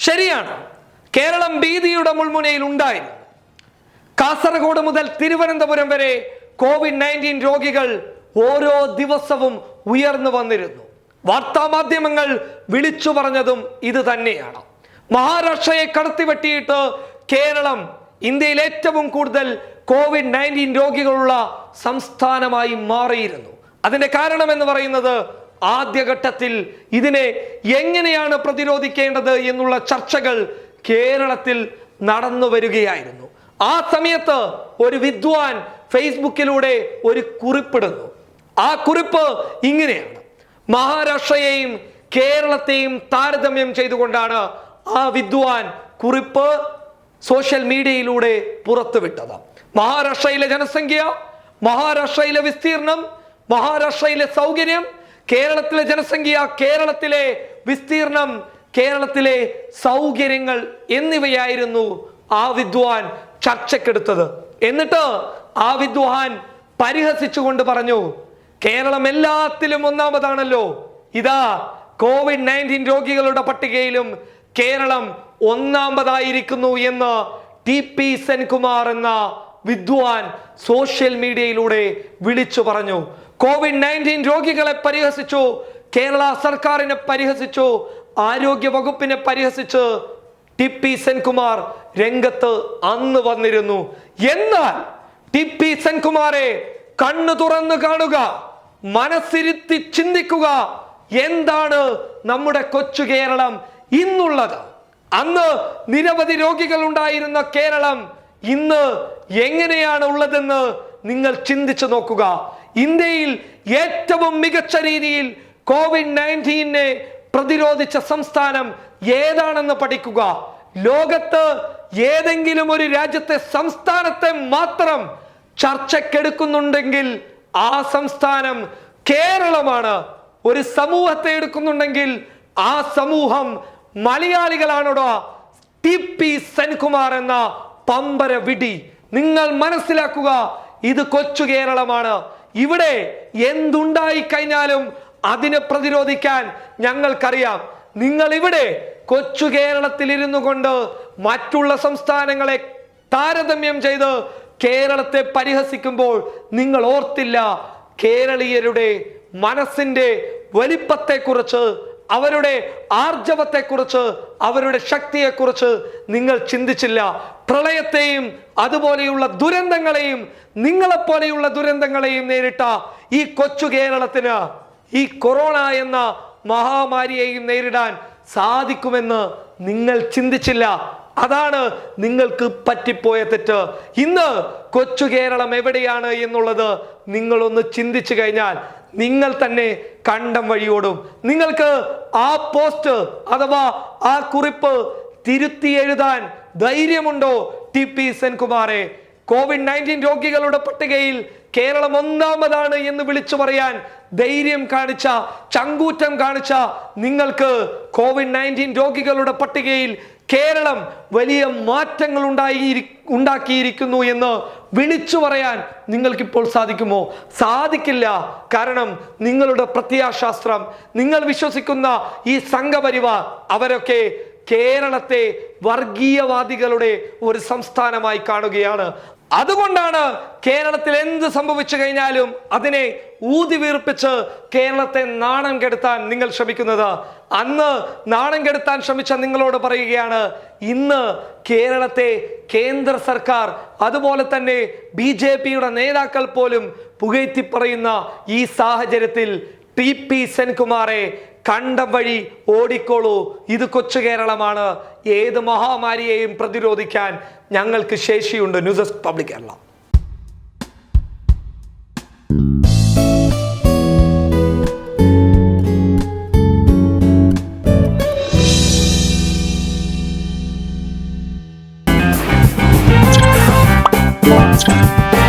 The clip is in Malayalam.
ശരിയാണ്, കേരളം ഭീതിയുടെ മുൾമുനയിൽ ഉണ്ടായിരുന്നു. കാസർഗോഡ് മുതൽ തിരുവനന്തപുരം വരെ COVID-19 രോഗികൾ ഓരോ ദിവസവും ഉയർന്നു വന്നിരുന്നു. വാർത്താമാധ്യമങ്ങൾ വിളിച്ചു പറഞ്ഞതും ഇത് തന്നെയാണ്. മഹാരാഷ്ട്രയെ കടത്തിവെട്ടിയിട്ട് കേരളം ഇന്ത്യയിൽ ഏറ്റവും കൂടുതൽ COVID-19 രോഗികളുള്ള സംസ്ഥാനമായി മാറിയിരുന്നു. അതിന്റെ കാരണം എന്ന് പറയുന്നത് ആദ്യഘട്ടത്തിൽ ഇതിനെ എങ്ങനെയാണ് പ്രതിരോധിക്കേണ്ടത് എന്നുള്ള ചർച്ചകൾ കേരളത്തിൽ നടന്നു വരികയായിരുന്നു. ആ സമയത്ത് ഒരു വിദ്വാൻ ഫേസ്ബുക്കിലൂടെ ഒരു കുറിപ്പിടുന്നു. ആ കുറിപ്പ് ഇങ്ങനെയാണ്. മഹാരാഷ്ട്രയെയും കേരളത്തെയും താരതമ്യം ചെയ്തുകൊണ്ടാണ് ആ വിദ്വാൻ കുറിപ്പ് സോഷ്യൽ മീഡിയയിലൂടെ പുറത്തുവിട്ടത്. മഹാരാഷ്ട്രയിലെ ജനസംഖ്യ, മഹാരാഷ്ട്രയിലെ വിസ്തീർണം, മഹാരാഷ്ട്രയിലെ സൗകര്യം, കേരളത്തിലെ ജനസംഖ്യ, കേരളത്തിലെ വിസ്തീർണം, കേരളത്തിലെ സൗകര്യങ്ങൾ എന്നിവയായിരുന്നു ആ വിദ്വാൻ ചർച്ചക്കെടുത്തത്. എന്നിട്ട് ആ വിദ്വാൻ പരിഹസിച്ചുകൊണ്ട് പറഞ്ഞു, കേരളം എല്ലാത്തിലും ഒന്നാമതാണല്ലോ, ഇതാ COVID-19 രോഗികളുടെ പട്ടികയിലും കേരളം ഒന്നാമതായിരിക്കുന്നു എന്ന് TP സെൻകുമാർ എന്ന വിദ്വാൻ സോഷ്യൽ മീഡിയയിലൂടെ വിളിച്ചു പറഞ്ഞു. COVID-19 രോഗികളെ പരിഹസിച്ചു, കേരള സർക്കാരിനെ പരിഹസിച്ചു, ആരോഗ്യ വകുപ്പിനെ പരിഹസിച്ച് TP സെൻകുമാർ രംഗത്ത് അന്ന് വന്നിരുന്നു. എന്നാൽ TP സെൻകുമാറെ കണ്ണു തുറന്നു കാണുക, മനസ്സിരുത്തി ചിന്തിക്കുക, എന്താണ് നമ്മുടെ കൊച്ചു കേരളം ഇന്നുള്ളത്. അന്ന് നിരവധി രോഗികൾ ഉണ്ടായിരുന്ന കേരളം ഇന്ന് എങ്ങനെയാണ് ഉള്ളതെന്ന് നിങ്ങൾ ചിന്തിച്ചു നോക്കുക. ഇന്ത്യയിൽ ഏറ്റവും മികച്ച രീതിയിൽ COVID-19 പ്രതിരോധിച്ച സംസ്ഥാനം ഏതാണെന്ന് പഠിക്കുക. ലോകത്ത് ഏതെങ്കിലും ഒരു രാജ്യത്തെ സംസ്ഥാനത്തെ മാത്രം ചർച്ചക്കെടുക്കുന്നുണ്ടെങ്കിൽ ആ സംസ്ഥാനം കേരളമാണ്. ഒരു സമൂഹത്തെ എടുക്കുന്നുണ്ടെങ്കിൽ ആ സമൂഹം മലയാളികളാണോടോ? TP സെൻകുമാർ എന്ന പമ്പര വിഡി. നിങ്ങൾ മനസ്സിലാക്കുക, ഇത് കൊച്ചു കേരളമാണ്. ഇവിടെ എന്തുണ്ടായി കഴിഞ്ഞാലും അതിനെ പ്രതിരോധിക്കാൻ ഞങ്ങൾക്കറിയാം. നിങ്ങൾ ഇവിടെ കൊച്ചു കേരളത്തിൽ ഇരുന്നു കൊണ്ട് മറ്റുള്ള സംസ്ഥാനങ്ങളെ താരതമ്യം ചെയ്ത് കേരളത്തെ പരിഹസിക്കുമ്പോൾ നിങ്ങൾ ഓർത്തില്ല കേരളീയരുടെ മനസ്സിന്റെ വലിപ്പത്തെക്കുറിച്ച്, അവരുടെ ആർജവത്തെക്കുറിച്ച്, അവരുടെ ശക്തിയെക്കുറിച്ച് നിങ്ങൾ ചിന്തിച്ചില്ല. പ്രളയത്തെയും അതുപോലെയുള്ള ദുരന്തങ്ങളെയും നിങ്ങളെപ്പോലെയുള്ള ദുരന്തങ്ങളെയും നേരിട്ട ഈ കൊച്ചു കേരളത്തിന് ഈ കൊറോണ എന്ന മഹാമാരിയെയും നേരിടാൻ സാധിക്കുമെന്ന് നിങ്ങൾ ചിന്തിച്ചില്ല. അതാണ് നിങ്ങൾക്ക് പറ്റിപ്പോയ തെറ്റ്. ഇന്ന് കൊച്ചു കേരളം എവിടെയാണ് എന്നുള്ളത് നിങ്ങളൊന്ന് ചിന്തിച്ചു കഴിഞ്ഞാൽ നിങ്ങൾ തന്നെ കണ്ടം വഴിയോടും. നിങ്ങൾക്ക് ആ പോസ്റ്റ് അഥവാ ആ കുറിപ്പ് തിരുത്തി എഴുതാൻ ധൈര്യമുണ്ടോ TP സെൻകുമാറെ? COVID-19 രോഗികളുടെ പട്ടികയിൽ കേരളം ഒന്നാമതാണ് എന്ന് വിളിച്ചു പറയാൻ ധൈര്യം കാണിച്ച, ചങ്കൂറ്റം കാണിച്ച നിങ്ങൾക്ക് COVID-19 രോഗികളുടെ പട്ടികയിൽ കേരളം വലിയ മാറ്റങ്ങൾ ഉണ്ടാക്കിയിരിക്കുന്നു എന്ന് വിളിച്ചു പറയാൻ നിങ്ങൾക്കിപ്പോൾ സാധിക്കുമോ? സാധിക്കില്ല. കാരണം നിങ്ങളുടെ പ്രത്യയശാസ്ത്രം, നിങ്ങൾ വിശ്വസിക്കുന്ന ഈ സംഘപരിവാർ, അവരൊക്കെ കേരളത്തെ വർഗീയവാദികളുടെ ഒരു സംസ്ഥാനമായി കാണുകയാണ്. അതുകൊണ്ടാണ് കേരളത്തിൽ എന്ത് സംഭവിച്ചു കഴിഞ്ഞാലും അതിനെ ഊതി വീർപ്പിച്ച് കേരളത്തെ നാണം കെടുത്താൻ നിങ്ങൾ ശ്രമിക്കുന്നത്. അന്ന് നാണം കെടുത്താൻ ശ്രമിച്ച നിങ്ങളോട് പറയുകയാണ്, ഇന്ന് കേരളത്തെ കേന്ദ്ര സർക്കാർ അതുപോലെ തന്നെ BJPയുടെ നേതാക്കൾ പോലും പുകഴ്ത്തി പറയുന്ന ഈ സാഹചര്യത്തിൽ TP സെൻകുമാറെ കണ്ടം വഴി ഓടിക്കോളൂ. ഇത് കൊച്ചു കേരളമാണ്. ഏത് മഹാമാരിയെയും പ്രതിരോധിക്കാൻ ഞങ്ങൾക്ക് ശേഷിയുണ്ട്. News desk public Kerala. Monster.